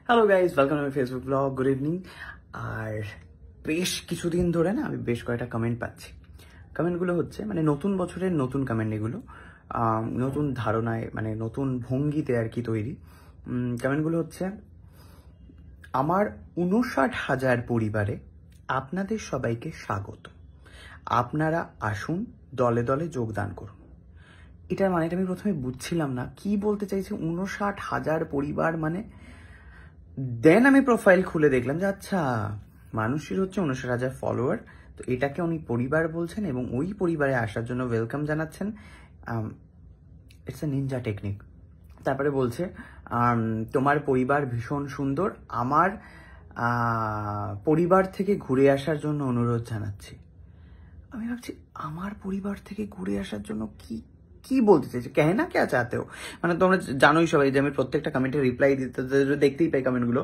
Hello guys, welcome to my Facebook blog. Good evening. আর বেশ কিছুদিন ধরে না আমি বেশ কয়েকটা কমেন্ট পাচ্ছি। কমেন্টগুলো হচ্ছে মানে নতুন বছরের নতুন কমেন্ট, এগুলো নতুন ধারণায় মানে নতুন ভঙ্গিতে আর কি তৈরি। কমেন্টগুলো হচ্ছে, আমার 59,000 পরিবারে আপনাদের সবাইকে স্বাগত, আপনারা আসুন, দলে দলে যোগদান করুন। এটার মানেটা আমি প্রথমে বুঝছিলাম না, কি বলতে চাইছে 59,000 পরিবার মানে। দেন আমি প্রোফাইল খুলে দেখলাম যে আচ্ছা, মানুষের হচ্ছে 59,000 ফলোয়ার, তো এটাকে উনি পরিবার বলছেন এবং ওই পরিবারে আসার জন্য ওয়েলকাম জানাচ্ছেন। It's a Ninja technique. তারপরে বলছে তোমার পরিবার ভীষণ সুন্দর, আমার পরিবার থেকে ঘুরে আসার জন্য অনুরোধ জানাচ্ছি। আমি ভাবছি আমার পরিবার থেকে ঘুরে আসার জন্য কি কি বলতে চাইছে, কেনা কে চাতেও। মানে তোমরা জানোই সবাই যে আমি প্রত্যেকটা কমেন্টে রিপ্লাই দিতে দেখতেই পাই কমেন্টগুলো।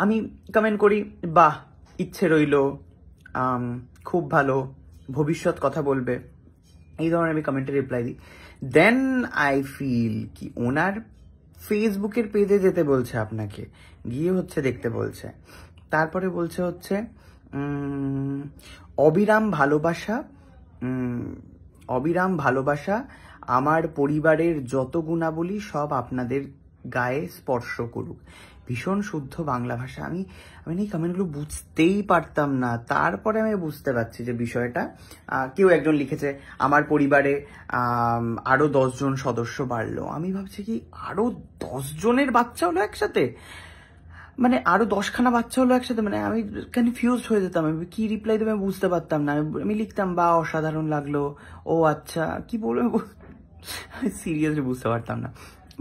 আমি কমেন্ট করি, বাহ, ইচ্ছে রইল, খুব ভালো, ভবিষ্যৎ কথা বলবে, এই ধরনের আমি কমেন্টে রিপ্লাই দিই। দেন আই ফিল কি ওনার ফেসবুকের পেজে যেতে বলছে, আপনাকে গিয়ে হচ্ছে দেখতে বলছে। তারপরে বলছে হচ্ছে অবিরাম ভালোবাসা, অবিরাম ভালোবাসা আমার পরিবারের যত গুণাবলী সব আপনাদের গায়ে স্পর্শ করুক। ভীষণ শুদ্ধ বাংলা ভাষা। আমি এই কমেন্টগুলো বুঝতেই পারতাম না, তারপরে আমি বুঝতে পারছি যে বিষয়টা। কেউ একজন লিখেছে আমার পরিবারে আরো 10 জন সদস্য বাড়লো। আমি ভাবছি কি আরো 10 জনের বাচ্চা হলো একসাথে, মানে আরো 10খানা বাচ্চা হলো একসাথে। মানে আমি কনফিউজ হয়ে যেতাম, আমি কি রিপ্লাই দেবে আমি বুঝতে পারতাম না। আমি লিখতাম বা অসাধারণ লাগলো, ও আচ্ছা, কি বলবো সিরিয়াসলি বুঝতে পারতাম না।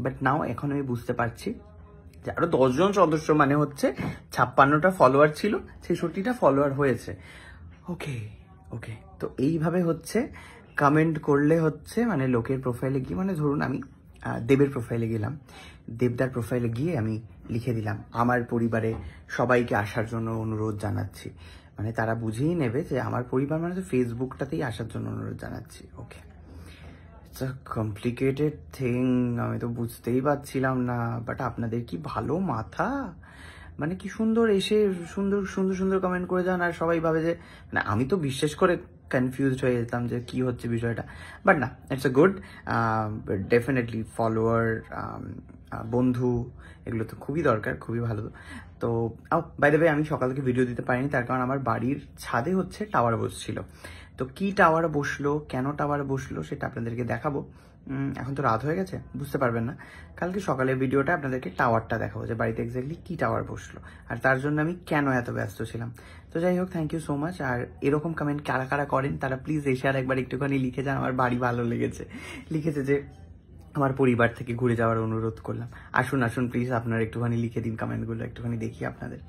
বাট নাও এখন আমি বুঝতে পারছি যে আরো 10 জন সদস্য মানে হচ্ছে 56টা ফলোয়ার ছিল, 66টা ফলোয়ার হয়েছে। ওকে ওকে, তো এইভাবে হচ্ছে কমেন্ট করলে হচ্ছে মানে লোকের প্রোফাইলে গিয়ে, মানে ধরুন আমি দেবের প্রোফাইলে গেলাম, দেবদার প্রোফাইলে গিয়ে আমি লিখে দিলাম আমার পরিবারে সবাইকে আসার জন্য অনুরোধ জানাচ্ছি। মানে তারা বুঝেই নেবে যে আমার পরিবার মানে তো ফেসবুকটাতেই আসার জন্য অনুরোধ জানাচ্ছি। ওকে, ইটস আ কমপ্লিকেটেড থিং, আমি তো বুঝতেই পারছিলাম না। বাট আপনাদের কি ভালো মাথা, মানে কি সুন্দর এসে সুন্দর সুন্দর সুন্দর কমেন্ট করে যান, আর সবাই ভাবে যে মানে আমি তো বিশেষ করে কনফিউজড হয়ে যেতাম যে কি হচ্ছে বিষয়টা। বাট না, it's a good, definitely follower, বন্ধু, এগুলো তো খুবই দরকার, খুবই ভালো। তো বাই দ্য ওয়ে, আমি সকাল থেকে ভিডিও দিতে পারিনি, তার কারণ আমার বাড়ির ছাদে হচ্ছে টাওয়ার বসছিল। তো কি টাওয়ার বসলো, কেন টাওয়ার বসলো সেটা আপনাদেরকে দেখাবো। এখন তো রাত হয়ে গেছে, বুঝতে পারবেন না। কালকে সকালে ভিডিওটা আপনাদেরকে টাওয়ারটা দেখাবো যে বাড়িতে এক্স্যাক্টলি কি টাওয়ার বসলো আর তার জন্য আমি কেন এত ব্যস্ত ছিলাম। তো যাই হোক, থ্যাংক ইউ সো মাচ। আর এরকম কমেন্ট কারা কারা করেন তারা প্লিজ এসে আর একবার একটুখানি লিখে যান আমার বাড়ি ভালো লেগেছে। লিখেছে যে আমার পরিবার থেকে ঘুরে যাওয়ার অনুরোধ করলাম। আসুন আসুন প্লিজ, আপনারা একটুখানি লিখে দিন কমেন্টগুলো, একটুখানি দেখি আপনাদের।